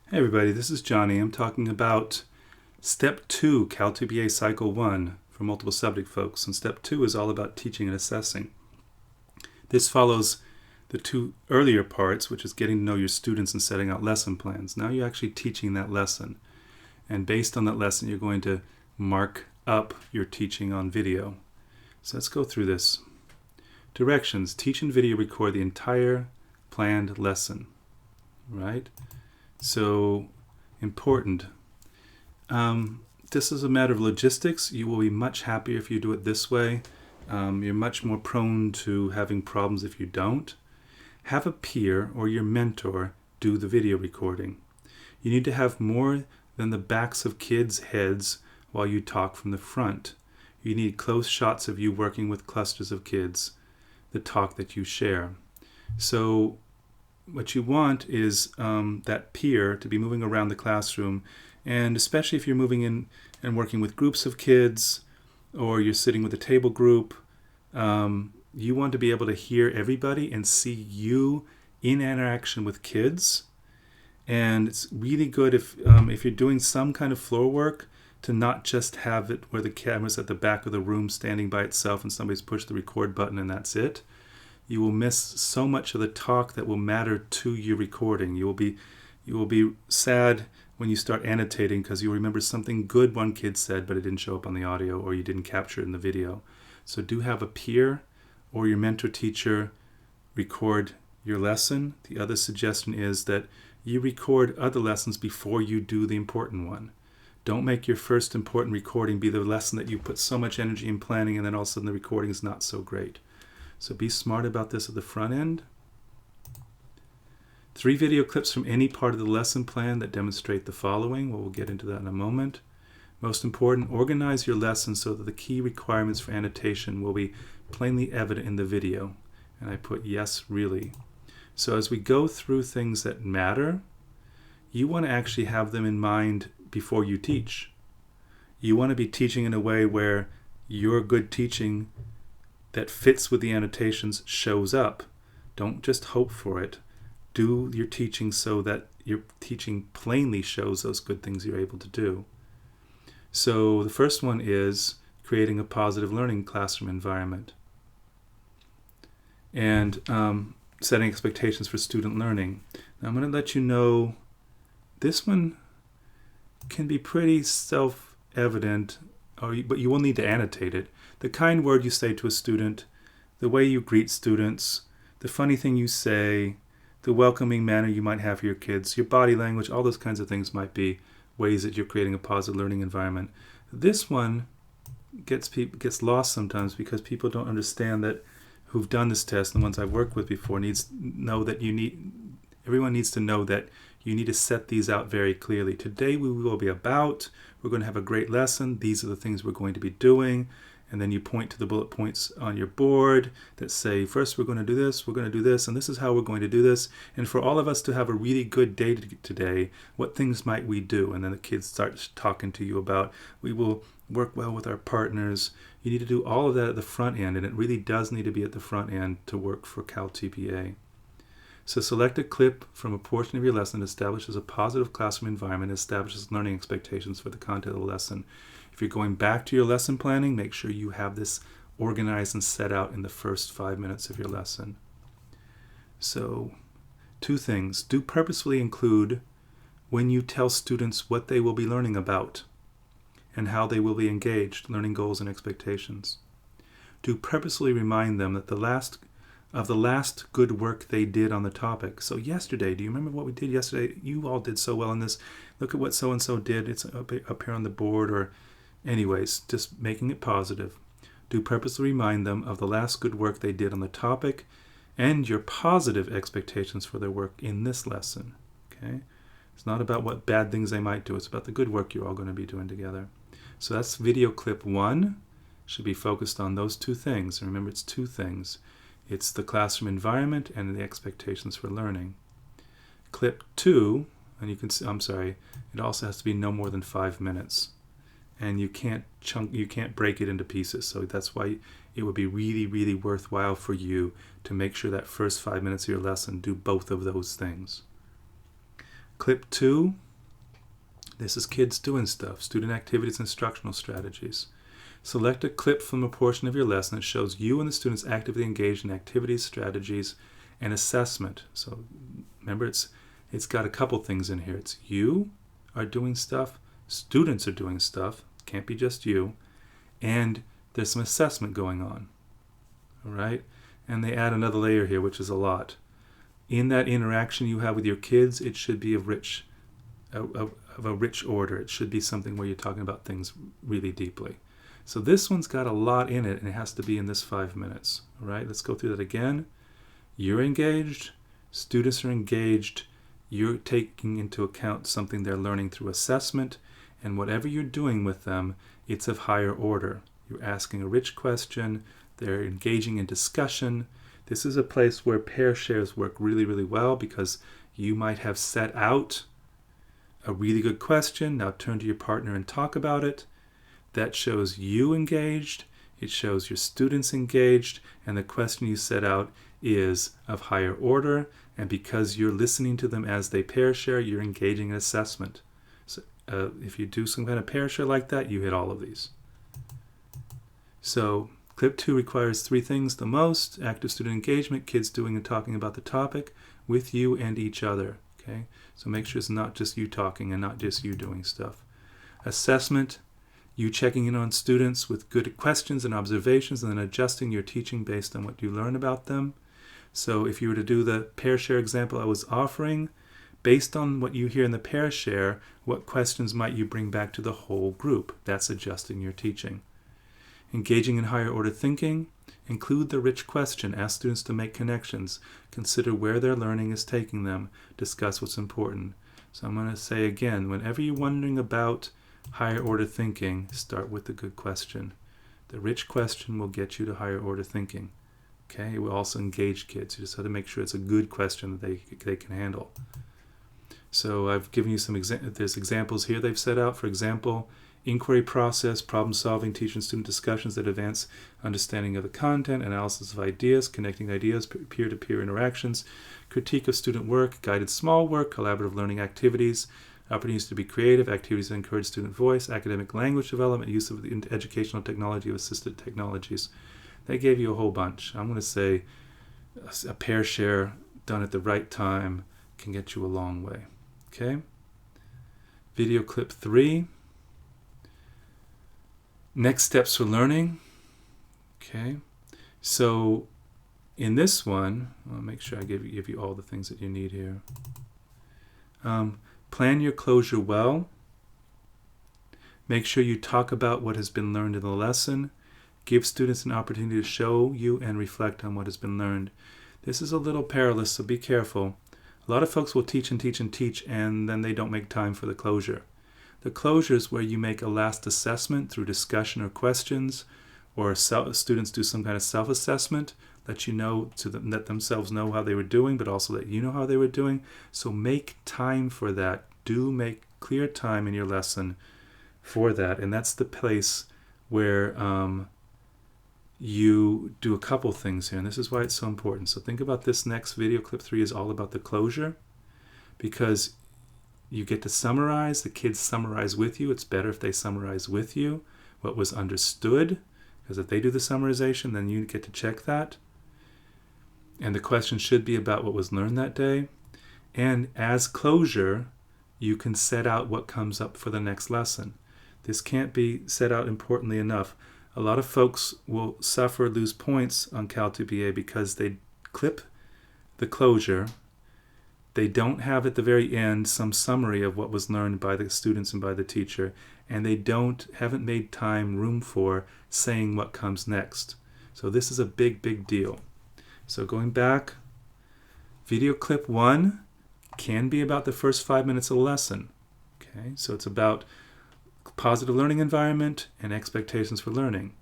Hey everybody, this is Johnny. I'm talking about Step 2, CalTPA Cycle 1 for multiple subject folks. And Step 2 is all about teaching and assessing. This follows the two earlier parts, which is getting to know your students and setting out lesson plans. Now you're actually teaching that lesson. And based on that lesson, you're going to mark up your teaching on video. So let's go through this. Directions: teach and video record the entire planned lesson. Right? So important. This is a matter of logistics. You will be much happier if you do it this way. You're much more prone to having problems if you don't. Have a peer or your mentor do the video recording. You need to have more than the backs of kids' heads while you talk from the front. You need close shots of you working with clusters of kids, the talk that you share. So what you want is that peer to be moving around the classroom, and especially if you're moving in and working with groups of kids or you're sitting with a table group, you want to be able to hear everybody and see you in interaction with kids. And it's really good if you're doing some kind of floor work to not just have it where the camera's at the back of the room standing by itself and somebody's pushed the record button and that's it. You will miss so much of the talk that will matter to your recording. You will be sad when you start annotating because you'll remember something good one kid said, but it didn't show up on the audio or you didn't capture it in the video. So do have a peer or your mentor teacher record your lesson. The other suggestion is that you record other lessons before you do the important one. Don't make your first important recording be the lesson that you put so much energy in planning and then all of a sudden the recording is not so great. So be smart about this at the front end. 3 video clips from any part of the lesson plan that demonstrate the following. Well, we'll get into that in a moment. Most important, organize your lesson so that the key requirements for annotation will be plainly evident in the video. And I put yes, really. So as we go through things that matter, you want to actually have them in mind before you teach. You want to be teaching in a way where your good teaching that fits with the annotations shows up. Don't just hope for it. Do your teaching so that your teaching plainly shows those good things you're able to do. So the first one is creating a positive learning classroom environment and setting expectations for student learning. Now I'm going to let you know this one can be pretty self-evident, but you will need to annotate it. The kind word you say to a student, the way you greet students, the funny thing you say, the welcoming manner you might have for your kids, your body language, all those kinds of things might be ways that you're creating a positive learning environment. This one gets lost sometimes because people don't understand that who've done this test, and the ones I've worked with before, everyone needs to know that you need to set these out very clearly. Today we're going to have a great lesson. These are the things we're going to be doing. And then you point to the bullet points on your board that say, first we're going to do this, and this is how we're going to do this. And for all of us to have a really good day today, what things might we do? And then the kids start talking to you about, we will work well with our partners. You need to do all of that at the front end, and it really does need to be at the front end to work for CalTPA. So select a clip from a portion of your lesson that establishes a positive classroom environment, establishes learning expectations for the content of the lesson. If you're going back to your lesson planning, make sure you have this organized and set out in the first 5 minutes of your lesson. So 2 things. Do purposefully include when you tell students what they will be learning about and how they will be engaged, learning goals and expectations. Do purposefully remind them that the last good work they did on the topic. So yesterday, do you remember what we did yesterday? You all did so well in this. Look at what so-and-so did. It's up here on the board. Or anyways, just making it positive. Do purposely remind them of the last good work they did on the topic and your positive expectations for their work in this lesson. Okay? It's not about what bad things they might do. It's about the good work you're all going to be doing together. So that's video clip 1. Should be focused on those 2 things. And remember, it's 2 things. It's the classroom environment and the expectations for learning. Clip 2, and you can see, it also has to be no more than 5 minutes. And you can't break it into pieces. So that's why it would be really, really worthwhile for you to make sure that first 5 minutes of your lesson do both of those things. Clip 2, this is kids doing stuff, student activities, instructional strategies. Select a clip from a portion of your lesson that shows you and the students actively engaged in activities, strategies, and assessment. So remember, it's got a couple things in here. It's you are doing stuff, students are doing stuff, can't be just you, and there's some assessment going on. All right? And they add another layer here, which is a lot. In that interaction you have with your kids, it should be of a rich order. It should be something where you're talking about things really deeply. So this one's got a lot in it, and it has to be in this 5 minutes. All right, let's go through that again. You're engaged, students are engaged, you're taking into account something they're learning through assessment, and whatever you're doing with them, it's of higher order. You're asking a rich question, they're engaging in discussion. This is a place where pair shares work really, really well, because you might have set out a really good question, now turn to your partner and talk about it. That shows you engaged, it shows your students engaged, and the question you set out is of higher order, and because you're listening to them as they pair share, you're engaging in assessment. So if you do some kind of pair share like that, you hit all of these. So clip 2 requires 3 things the most: active student engagement, kids doing and talking about the topic with you and each other. Okay, so make sure it's not just you talking and not just you doing stuff. Assessment, you checking in on students with good questions and observations, and then adjusting your teaching based on what you learn about them. So if you were to do the pair share example I was offering, based on what you hear in the pair share, what questions might you bring back to the whole group? That's adjusting your teaching. Engaging in higher order thinking, include the rich question, ask students to make connections, consider where their learning is taking them, discuss what's important. So I'm going to say again, whenever you're wondering about higher order thinking, start with the good question. The rich question will get you to higher order thinking. Okay, it will also engage kids. You just have to make sure it's a good question that they can handle. So I've given you there's examples here they've set out. For example, inquiry process, problem solving, teacher and student discussions that advance understanding of the content, analysis of ideas, connecting ideas, peer-to-peer interactions, critique of student work, guided small work, collaborative learning activities, opportunities to be creative, activities that encourage student voice, academic language development, use of the educational technology of assisted technologies. They gave you a whole bunch. I'm going to say a pair share done at the right time can get you a long way. Okay? Video clip 3. Next steps for learning. Okay? So in this one, I'll make sure I give you all the things that you need here. Plan your closure well. Make sure you talk about what has been learned in the lesson. Give students an opportunity to show you and reflect on what has been learned. This is a little perilous, so be careful. A lot of folks will teach and teach and teach, and then they don't make time for the closure. The closure is where you make a last assessment through discussion or questions, or students do some kind of self-assessment, let you know, let themselves know how they were doing, but also let you know how they were doing. So make time for that. Do make clear time in your lesson for that, and that's the place where you do a couple things here, and this is why it's so important. So think about this next video, clip 3 is all about the closure, because you get to summarize, the kids summarize with you. It's better if they summarize with you what was understood, because if they do the summarization, then you get to check that. And the question should be about what was learned that day. And as closure, you can set out what comes up for the next lesson. This can't be set out importantly enough. A lot of folks will lose points on CalTPA because they clip the closure. They don't have at the very end some summary of what was learned by the students and by the teacher, and they haven't made room for saying what comes next. So this is a big, big deal. So going back, video clip 1 can be about the first 5 minutes of the lesson. Okay, so it's about positive learning environment and expectations for learning.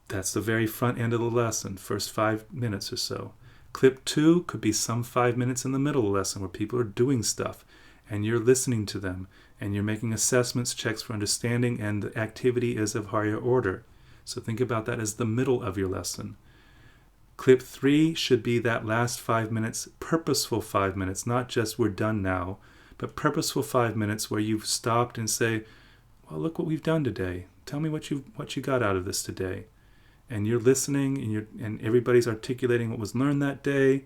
That's the very front end of the lesson, first 5 minutes or so. Clip 2 could be some 5 minutes in the middle of the lesson where people are doing stuff and you're listening to them and you're making assessments, checks for understanding, and the activity is of higher order. So think about that as the middle of your lesson. Clip 3 should be that last 5 minutes, purposeful 5 minutes, not just we're done now, but purposeful 5 minutes where you've stopped and say, well, look what we've done today. Tell me what you got out of this today. And you're listening, and everybody's articulating what was learned that day.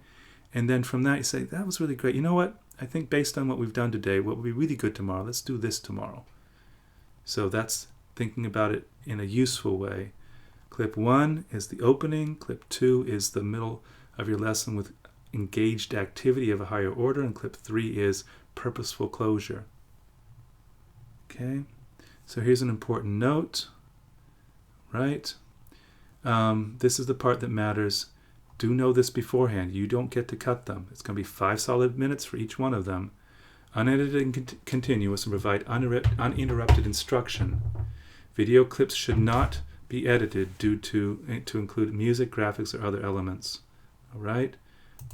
And then from that you say, that was really great. You know what? I think based on what we've done today, what would be really good tomorrow, let's do this tomorrow. So that's thinking about it in a useful way. Clip 1 is the opening. Clip 2 is the middle of your lesson with engaged activity of a higher order. And clip 3 is purposeful closure. Okay, so here's an important note, right? This is the part that matters. Do know this beforehand. You don't get to cut them. It's going to be 5 solid minutes for each one of them. Unedited and continuous, and provide uninterrupted instruction. Video clips should not be edited due to include music, graphics, or other elements. All right?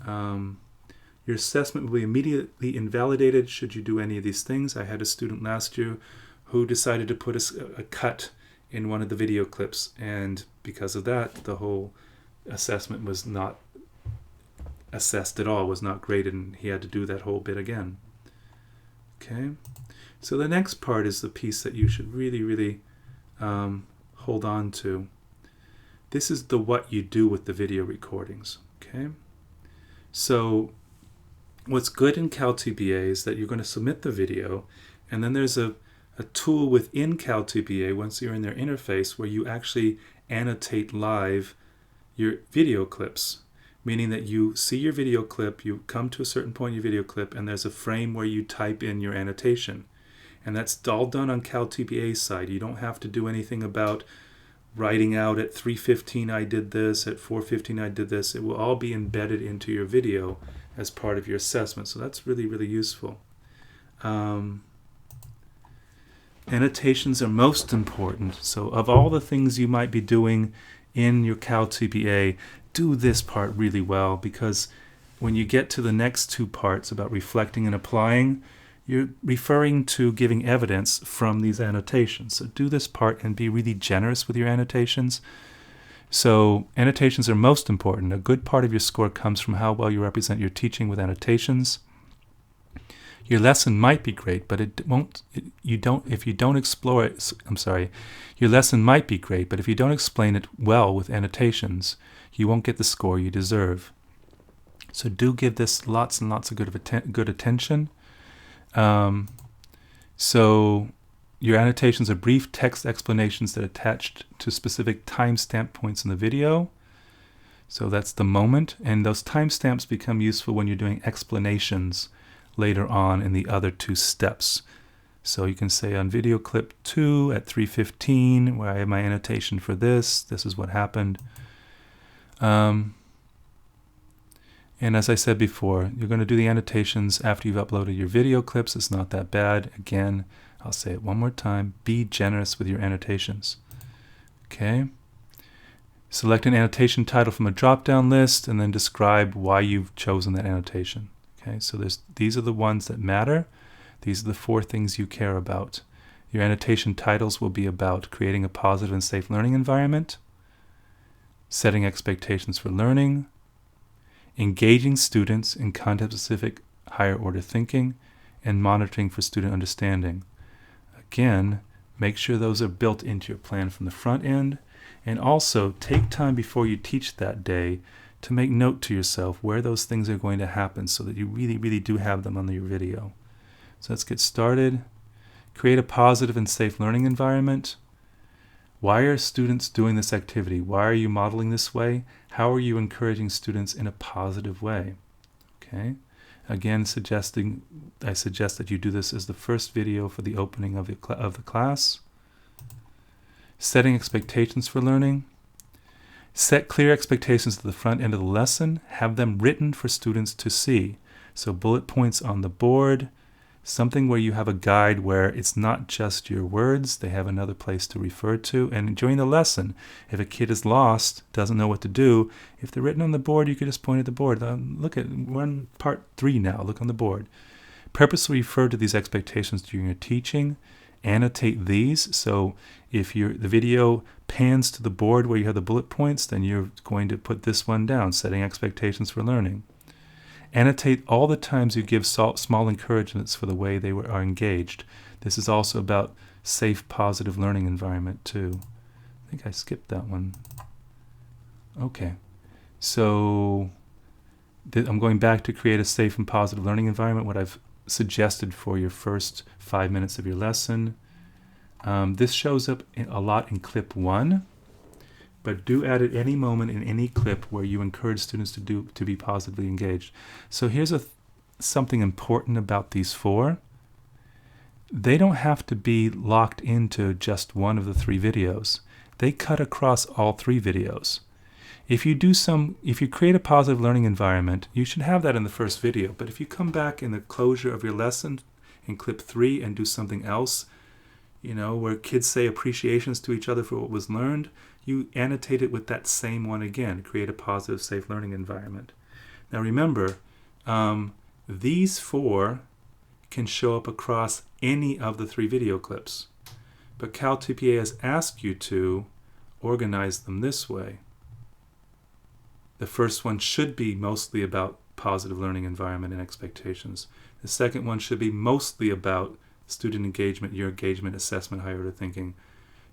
Your assessment will be immediately invalidated should you do any of these things. I had a student last year who decided to put a cut in one of the video clips, and because of that, the whole assessment was not assessed at all, was not graded, and he had to do that whole bit again. Okay, so the next part is the piece that you should really, really hold on to. This is the what you do with the video recordings. Okay, so what's good in CalTPA is that you're going to submit the video, and then there's a tool within CalTPA, once you're in their interface, where you actually annotate live your video clips, meaning that you see your video clip, you come to a certain point in your video clip, and there's a frame where you type in your annotation. And that's all done on CalTPA's side. You don't have to do anything about writing out at 3:15 I did this, at 4:15 I did this. It will all be embedded into your video as part of your assessment. So that's really, really useful. Annotations are most important. So of all the things you might be doing in your CalTPA, do this part really well, because when you get to the next 2 parts about reflecting and applying, you're referring to giving evidence from these annotations. So do this part and be really generous with your annotations. So annotations are most important. A good part of your score comes from how well you represent your teaching with annotations. Your lesson might be great, but if you don't explore it, your lesson might be great, but if you don't explain it well with annotations, you won't get the score you deserve. So do give this lots and lots of good attention. So your annotations are brief text explanations that are attached to specific timestamp points in the video. So that's the moment, and those timestamps become useful when you're doing explanations later on in the other 2 steps. So you can say on video clip 2 at 3:15, where I have my annotation for this is what happened. And as I said before, you're going to do the annotations after you've uploaded your video clips. It's not that bad. Again, I'll say it one more time. Be generous with your annotations. Okay. Select an annotation title from a drop-down list and then describe why you've chosen that annotation. Okay, so these are the ones that matter. These are the 4 things you care about. Your annotation titles will be about creating a positive and safe learning environment, setting expectations for learning, engaging students in content-specific higher order thinking, and monitoring for student understanding. Again, make sure those are built into your plan from the front end, and also take time before you teach that day to make note to yourself where those things are going to happen so that you really, really do have them on your video. So let's get started. Create a positive and safe learning environment. Why are students doing this activity? Why are you modeling this way? How are you encouraging students in a positive way? Okay. Again, I suggest that you do this as the first video for the opening of the class. Setting expectations for learning. Set clear expectations at the front end of the lesson. Have them written for students to see. So bullet points on the board, something where you have a guide where it's not just your words, they have another place to refer to. And during the lesson, if a kid is lost, doesn't know what to do, if they're written on the board, you could just point at the board. We're on part 3 now, look on the board. Purposely refer to these expectations during your teaching, Annotate these. So if the video pans to the board where you have the bullet points, then you're going to put this one down, setting expectations for learning. Annotate all the times you give small encouragements for the way they are engaged. This is also about safe, positive learning environment too. I think I skipped that one. Okay, so I'm going back to create a safe and positive learning environment, what I've suggested for your first 5 minutes of your lesson. This shows up a lot in clip 1, but do add at any moment in any clip where you encourage students to be positively engaged. So here's something important about these 4. They don't have to be locked into just one of the 3 videos. They cut across all 3 videos. If you create a positive learning environment, you should have that in the first video. But if you come back in the closure of your lesson in clip 3 and do something else, where kids say appreciations to each other for what was learned, you annotate it with that same one again. Create a positive, safe learning environment. Now remember, these 4 can show up across any of the 3 video clips. But CalTPA has asked you to organize them this way. The first one should be mostly about positive learning environment and expectations. The second one should be mostly about student engagement, your engagement, assessment, higher order thinking.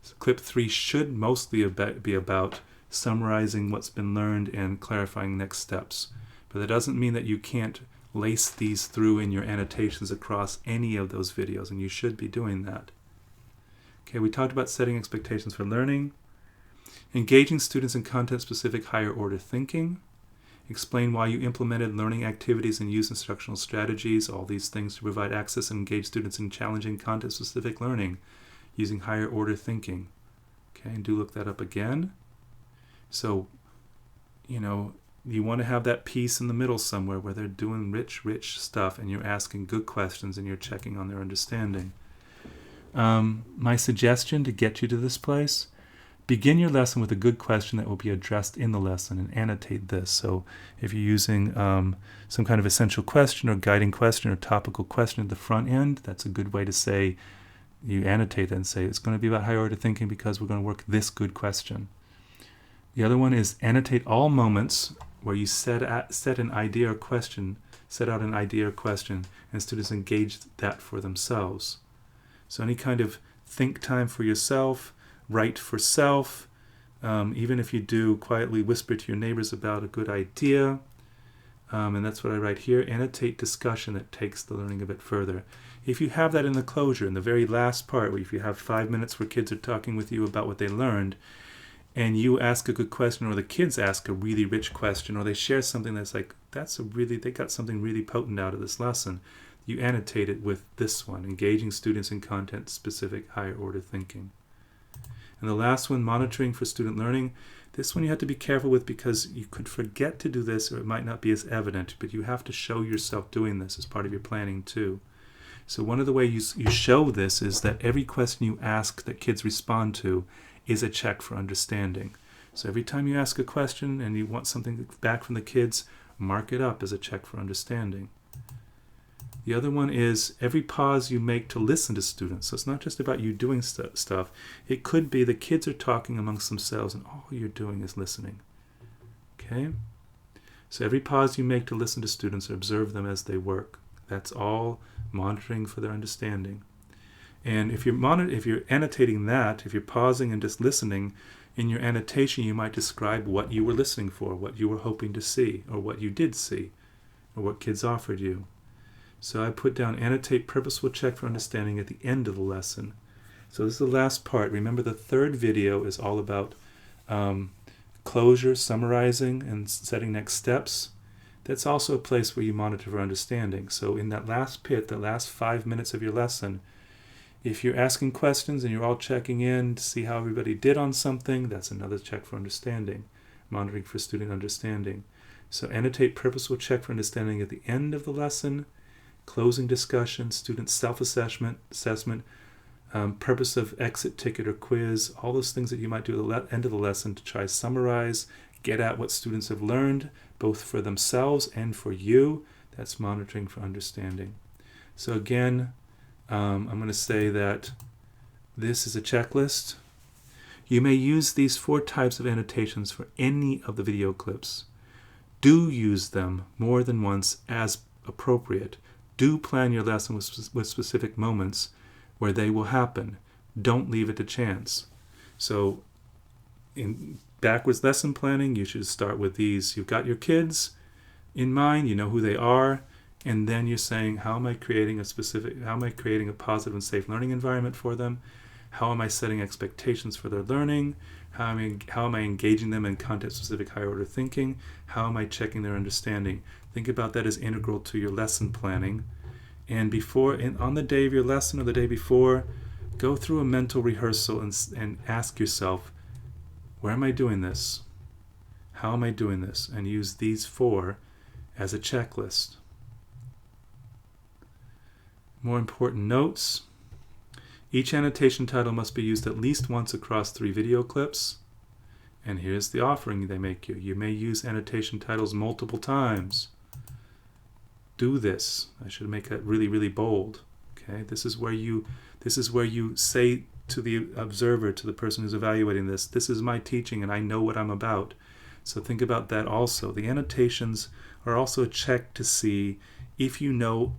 So clip 3 should mostly be about summarizing what's been learned and clarifying next steps. But that doesn't mean that you can't lace these through in your annotations across any of those videos, and you should be doing that. Okay, we talked about setting expectations for learning. Engaging students in content-specific higher order thinking. Explain why you implemented learning activities and used instructional strategies, all these things to provide access and engage students in challenging content-specific learning using higher order thinking. Okay, and do look that up again. So, you want to have that piece in the middle somewhere where they're doing rich stuff and you're asking good questions and you're checking on their understanding. My suggestion to get you to this place: begin your lesson with a good question that will be addressed in the lesson and annotate this. So if you're using some kind of essential question or guiding question or topical question at the front end, that's a good way to say, you annotate that and say, it's going to be about higher order thinking because we're going to work this good question. The other one is annotate all moments where you set out an idea or question, and students engage that for themselves. So any kind of think time for yourself, write for self, even if you do quietly whisper to your neighbors about a good idea, and that's what I write here, annotate discussion that takes the learning a bit further. If you have that in the closure, in the very last part, where if you have 5 minutes where kids are talking with you about what they learned, and you ask a good question, or the kids ask a really rich question, or they share something that's like, they got something really potent out of this lesson, you annotate it with this one, engaging students in content-specific higher order thinking. And the last one, monitoring for student learning. This one you have to be careful with because you could forget to do this, or it might not be as evident, but you have to show yourself doing this as part of your planning too. So one of the ways you show this is that every question you ask that kids respond to is a check for understanding. So every time you ask a question and you want something back from the kids, mark it up as a check for understanding. The other one is every pause you make to listen to students. So it's not just about you doing stuff. It could be the kids are talking amongst themselves and all you're doing is listening. Okay? So every pause you make to listen to students or observe them as they work. That's all monitoring for their understanding. And if you're annotating that, if you're pausing and just listening, in your annotation you might describe what you were listening for, what you were hoping to see, or what you did see, or what kids offered you. So I put down annotate purposeful check for understanding at the end of the lesson. So this is the last part. Remember, the third video is all about closure, summarizing, and setting next steps. That's also a place where you monitor for understanding. So in that last pit, the last 5 minutes of your lesson, if you're asking questions and you're all checking in to see how everybody did on something, that's another check for understanding, monitoring for student understanding. So annotate purposeful check for understanding at the end of the lesson, closing discussion, student self-assessment, purpose of exit ticket or quiz, all those things that you might do at the end of the lesson to try to summarize, get at what students have learned, both for themselves and for you. That's monitoring for understanding. So again, I'm going to say that This is a checklist. You may use these 4 types of annotations for any of the video clips. Do use them more than once as appropriate. Do plan your lesson with specific moments where they will happen. Don't leave it to chance. So in backwards lesson planning, you should start with these. You've got your kids in mind, you know who they are, and then you're saying, how am I creating a positive and safe learning environment for them? How am I setting expectations for their learning? How am I engaging them in content-specific higher-order thinking? How am I checking their understanding? Think about that as integral to your lesson planning. And on the day of your lesson or the day before, go through a mental rehearsal and ask yourself, where am I doing this? How am I doing this? And use these 4 as a checklist. More important notes. Each annotation title must be used at least once across 3 video clips. And here's the offering they make you. You may use annotation titles multiple times. Do this. I should make that really, really bold. Okay? This is where you say to the observer, to the person who's evaluating this is my teaching and I know what I'm about. So think about that also. The annotations are also a check to see if you know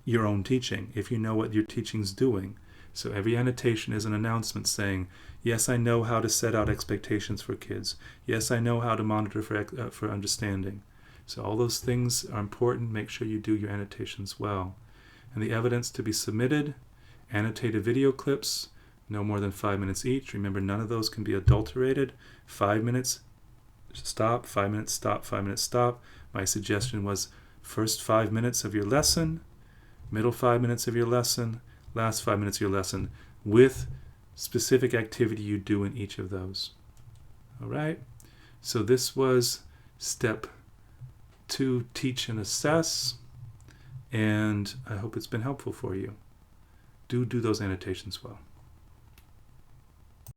your own teaching, if you know what your teaching's doing. So every annotation is an announcement saying, yes, I know how to set out expectations for kids. Yes, I know how to monitor for understanding. So all those things are important. Make sure you do your annotations well. And the evidence to be submitted, annotated video clips, no more than 5 minutes each. Remember, none of those can be adulterated. 5 minutes, stop, 5 minutes, stop, 5 minutes, stop. My suggestion was first 5 minutes of your lesson, middle 5 minutes of your lesson, last 5 minutes of your lesson, with specific activity you do in each of those. All right? So this was step 2, teach and assess, and I hope it's been helpful for you. Do those annotations well.